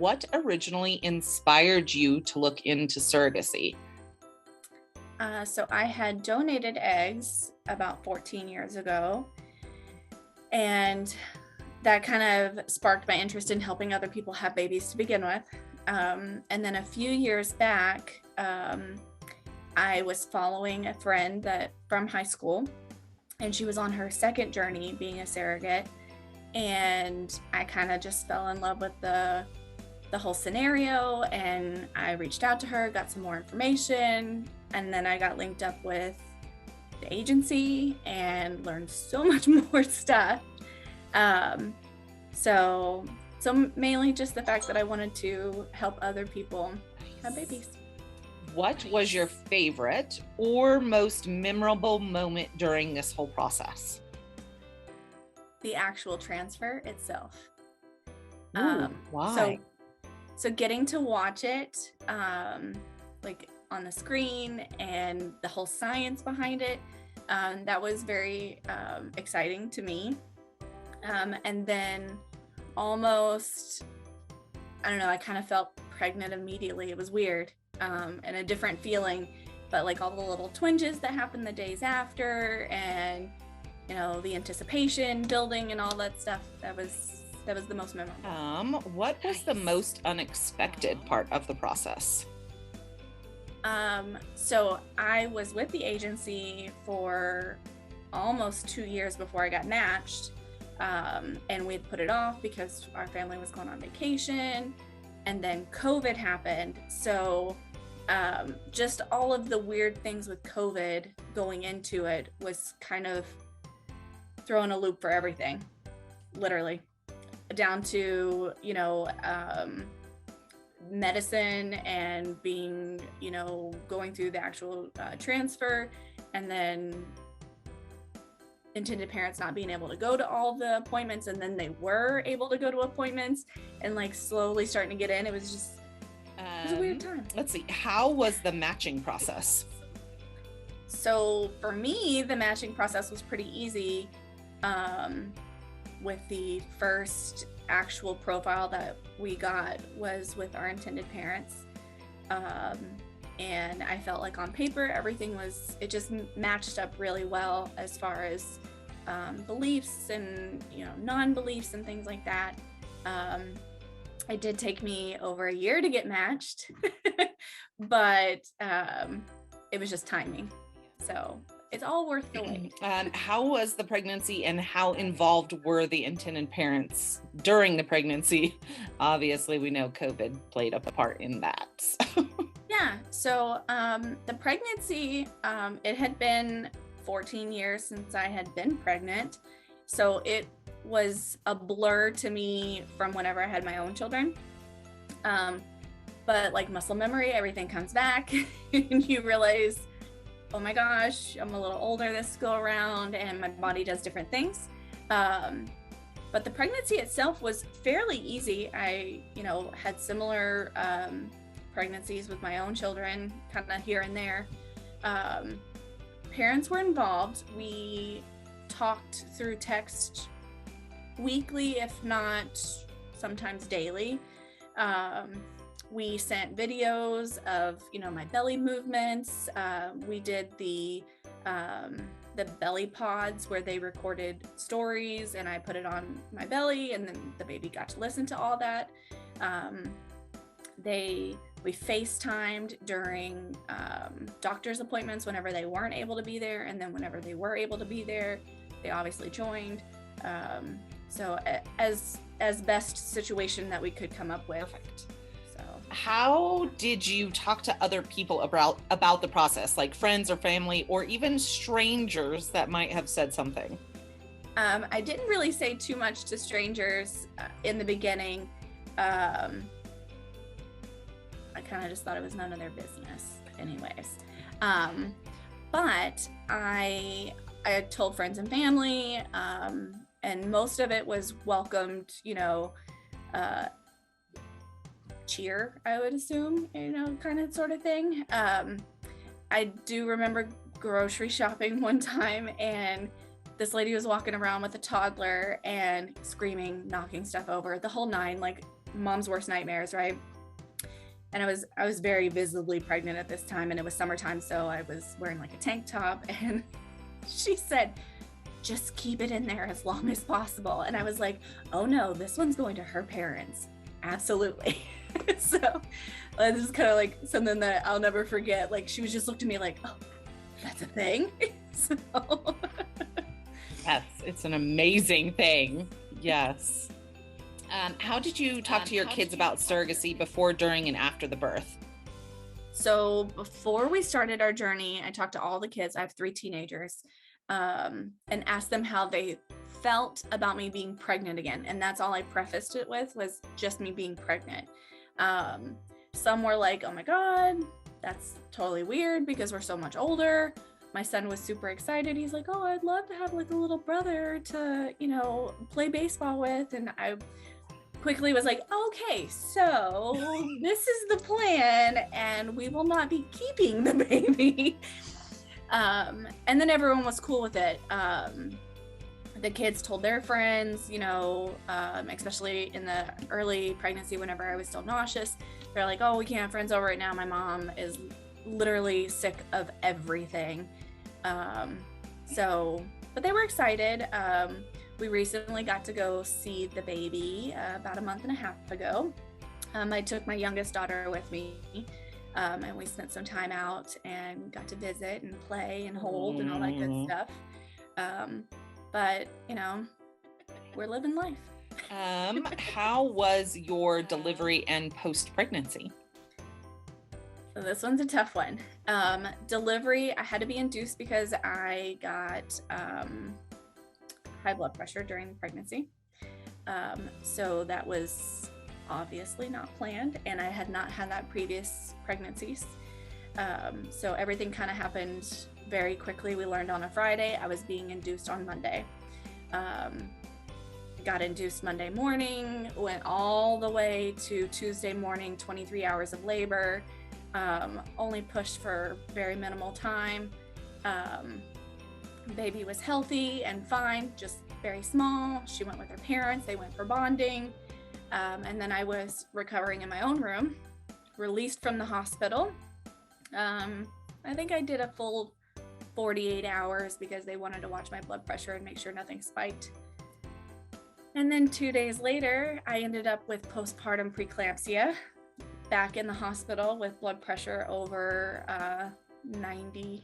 what originally inspired you to look into surrogacy? So I had donated eggs about 14 years ago, and that kind of sparked my interest in helping other people have babies to begin with. And then a few years back, I was following a friend from high school, and she was on her second journey being a surrogate. And I kind of just fell in love with the whole scenario, and I reached out to her, got some more information, and then I got linked up with the agency and learned so much more stuff. So mainly just the fact that I wanted to help other people have babies. What was your favorite or most memorable moment during this whole process? The actual transfer itself. Ooh, why? So getting to watch it, like on the screen, and the whole science behind it, that was very exciting to me. And then almost, I don't know, I kind of felt pregnant immediately. It was weird, and a different feeling, but like all the little twinges that happened the days after, and the anticipation building and all that stuff, that was the most memorable. What was the most unexpected part of the process? So I was with the agency for almost 2 years before I got matched. And we'd put it off because our family was going on vacation, and then COVID happened. So just all of the weird things with COVID going into it was kind of throwing a loop for everything, literally, down to, medicine and being, going through the actual transfer, and then intended parents not being able to go to all the appointments, and then they were able to go to appointments, and like slowly starting to get in. It was a weird time. Let's see, how was the matching process? So for me, the matching process was pretty easy. With the first actual profile that we got was with our intended parents. And I felt like on paper, it just matched up really well as far as beliefs and, non-beliefs and things like that. It did take me over a year to get matched, but it was just timing. So it's all worth the wait. How was the pregnancy, and how involved were the intended parents during the pregnancy? Obviously, we know COVID played a part in that. Yeah, so the pregnancy, it had been 14 years since I had been pregnant. So it was a blur to me from whenever I had my own children. But like muscle memory, everything comes back and you realize, oh my gosh, I'm a little older this go around and my body does different things. But the pregnancy itself was fairly easy. I, had similar pregnancies with my own children, kind of here and there. Parents were involved. We talked through text weekly, if not sometimes daily. We sent videos of, my belly movements. We did the belly pods where they recorded stories and I put it on my belly, and then the baby got to listen to all that. We FaceTimed during doctor's appointments whenever they weren't able to be there, and then whenever they were able to be there, they obviously joined. So as best situation that we could come up with. Perfect. How did you talk to other people about the process, like friends or family, or even strangers that might have said something? I didn't really say too much to strangers in the beginning. I kind of just thought it was none of their business anyways. But I told friends and family, and most of it was welcomed, cheer, I would assume, kind of sort of thing. I do remember grocery shopping one time, and this lady was walking around with a toddler and screaming, knocking stuff over, the whole nine. Like, mom's worst nightmares, right? And I was very visibly pregnant at this time, and it was summertime, so I was wearing like a tank top, and she said, just keep it in there as long as possible. And I was like, oh no, this one's going to her parents. Absolutely. So this is kind of like something that I'll never forget. Like, she was just looked at me like, oh, that's a thing. So It's an amazing thing. Yes. How did you talk to your kids about surrogacy before, during, and after the birth? So before we started our journey, I talked to all the kids. I have 3 teenagers, and asked them how they felt about me being pregnant again. And that's all I prefaced it with, was just me being pregnant. Some were like, oh my God, that's totally weird because we're so much older. My son was super excited. He's like, oh, I'd love to have like a little brother to, you know, play baseball with. And I quickly was like, okay, so this is the plan, and we will not be keeping the baby. And then everyone was cool with it. The kids told their friends, you know, especially in the early pregnancy, whenever I was still nauseous, they're like, oh, we can't have friends over right now. My mom is literally sick of everything. But they were excited. We recently got to go see the baby about a month and a half ago. I took my youngest daughter with me, and we spent some time out and got to visit and play and hold and all that good stuff. But, you know, we're living life. How was your delivery and post-pregnancy? So this one's a tough one. Delivery, I had to be induced because I got high blood pressure during the pregnancy. So that was obviously not planned, and I had not had that previous pregnancies. So everything kind of happened very quickly. We learned on a Friday. I was being induced on Monday. Got induced Monday morning, went all the way to Tuesday morning, 23 hours of labor. Only pushed for very minimal time. Baby was healthy and fine, just very small. She went with her parents. They went for bonding. And then I was recovering in my own room, released from the hospital. I think I did a full 48 hours because they wanted to watch my blood pressure and make sure nothing spiked. And then 2 days later, I ended up with postpartum preeclampsia, back in the hospital with blood pressure over 90,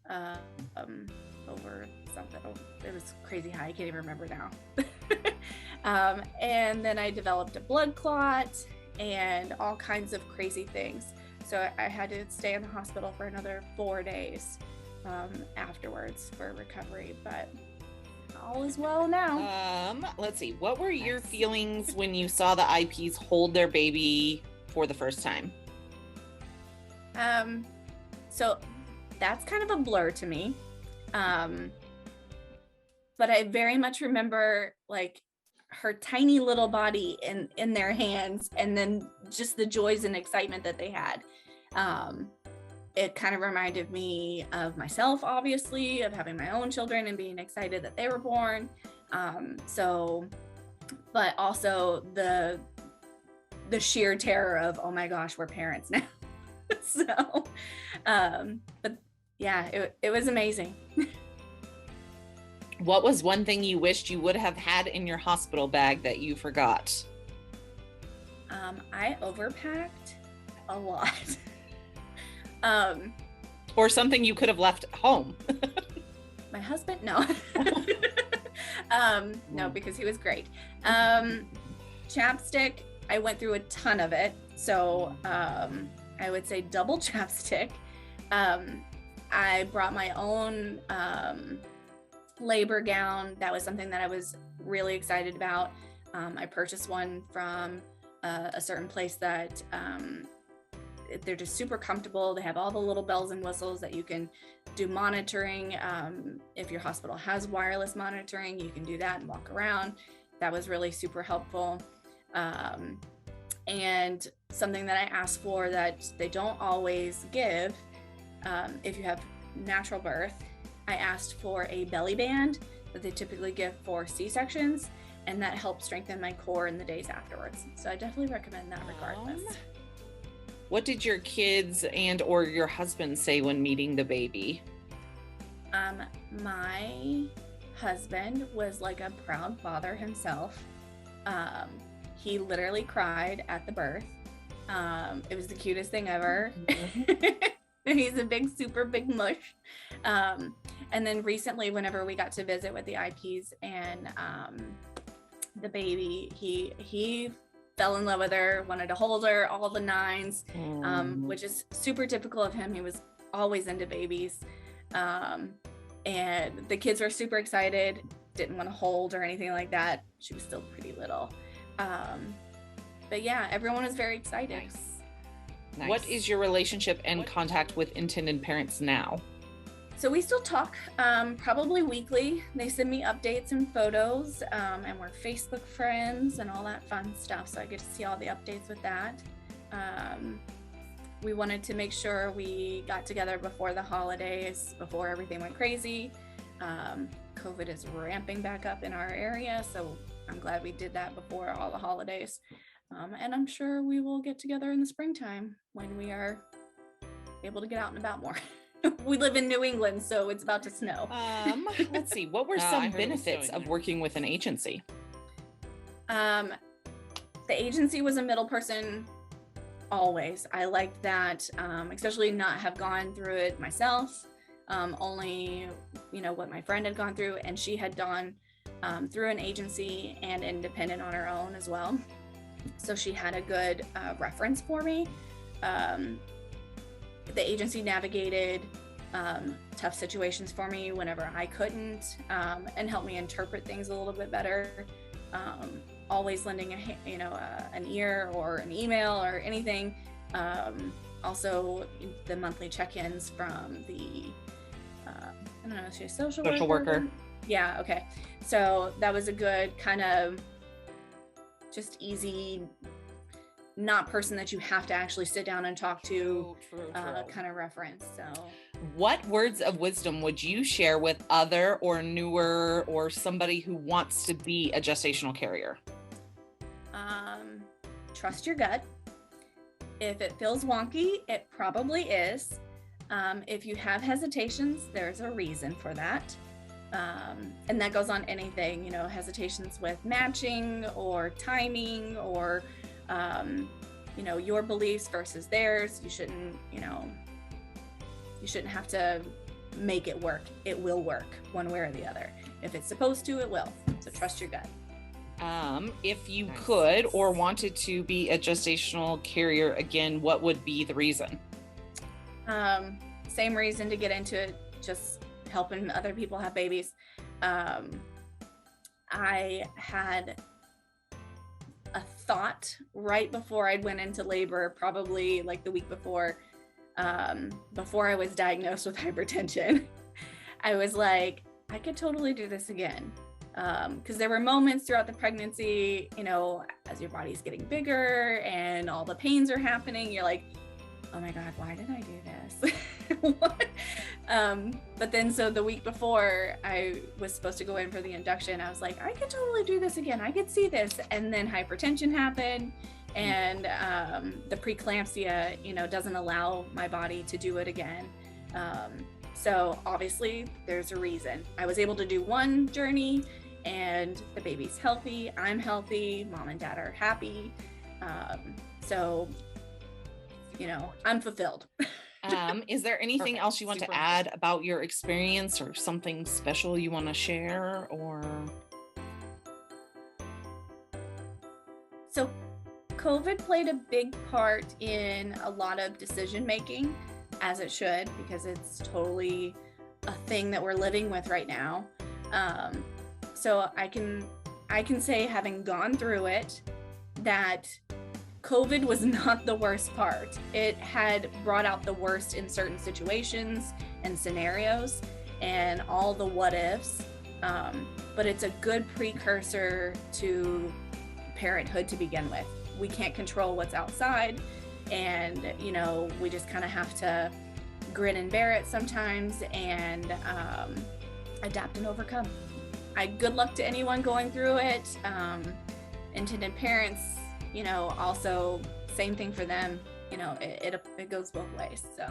over something. Oh, it was crazy high. I can't even remember now. And then I developed a blood clot and all kinds of crazy things. So I had to stay in the hospital for another 4 days afterwards for recovery, but all is well now. Let's see. What were your feelings when you saw the IPs hold their baby for the first time? So that's kind of a blur to me. But I very much remember like her tiny little body in their hands, and then just the joys and excitement that they had. It kind of reminded me of myself, obviously, of having my own children and being excited that they were born. But also the sheer terror of, oh my gosh, we're parents now. So, but yeah, it was amazing. What was one thing you wished you would have had in your hospital bag that you forgot? I overpacked a lot. Or something you could have left home. My husband? No. No, because he was great. Chapstick, I went through a ton of it. So I would say double chapstick. I brought my own labor gown. That was something that I was really excited about. I purchased one from a certain place that they're just super comfortable. They have all the little bells and whistles that you can do monitoring. If your hospital has wireless monitoring, you can do that and walk around. That was really super helpful. And something that I asked for that they don't always give, if you have natural birth, I asked for a belly band that they typically give for C-sections. and that helped strengthen my core in the days afterwards. So I definitely recommend that regardless. What did your kids and or your husband say when meeting the baby? My husband was like a proud father himself. He literally cried at the birth. It was the cutest thing ever. He's a super big mush. And then recently, whenever we got to visit with the IPs and the baby, he fell in love with her, wanted to hold her, all the nines, which is super typical of him. He was always into babies. And the kids were super excited, didn't want to hold or anything like that. She was still pretty little. But yeah, everyone was very excited. Nice. What is your relationship and contact with intended parents now? So we still talk probably weekly. They send me updates and photos, and we're Facebook friends and all that fun stuff. So I get to see all the updates with that. We wanted to make sure we got together before the holidays, before everything went crazy. COVID is ramping back up in our area, so I'm glad we did that before all the holidays. And I'm sure we will get together in the springtime when we are able to get out and about more. We live in New England, so it's about to snow. Let's see. What were some benefits of working with an agency? The agency was a middle person always. I liked that, especially not have gone through it myself. Only, what my friend had gone through, and she had gone through an agency and independent on her own as well. So she had a good reference for me. The agency navigated tough situations for me whenever I couldn't, and helped me interpret things a little bit better. Always lending an ear or an email or anything. Also, the monthly check-ins from the I don't know, she's a social worker. Yeah, okay. So that was a good kind of just easy, not person that you have to actually sit down and talk to, true. Kind of reference. So what words of wisdom would you share with other or newer or somebody who wants to be a gestational carrier? Trust your gut. If it feels wonky, it probably is. If you have hesitations, there's a reason for that. And that goes on anything, hesitations with matching or timing or, your beliefs versus theirs. You shouldn't have to make it work. It will work one way or the other. If it's supposed to, it will. So trust your gut. If you could or wanted to be a gestational carrier again, what would be the reason? Same reason to get into it, just helping other people have babies. I had a thought right before I went into labor, probably like the week before I was diagnosed with hypertension. I was like, I could totally do this again. Because there were moments throughout the pregnancy, as your body's getting bigger and all the pains are happening, you're like, oh my God, why did I do this? But then, so the week before I was supposed to go in for the induction, I was like, I could totally do this again. I could see this. And then hypertension happened, and the preeclampsia, doesn't allow my body to do it again. So obviously there's a reason. I was able to do one journey, and the baby's healthy, I'm healthy, mom and dad are happy. So, I'm fulfilled. Is there anything else you want to add about your experience or something special you want to share, or? So COVID played a big part in a lot of decision making, as it should, because it's totally a thing that we're living with right now. So I can say, having gone through it, that COVID was not the worst part. It had brought out the worst in certain situations and scenarios and all the what ifs. But it's a good precursor to parenthood to begin with. We can't control what's outside, and we just kind of have to grin and bear it sometimes and adapt and overcome. good luck to anyone going through it. Intended parents, also same thing for them. It goes both ways. So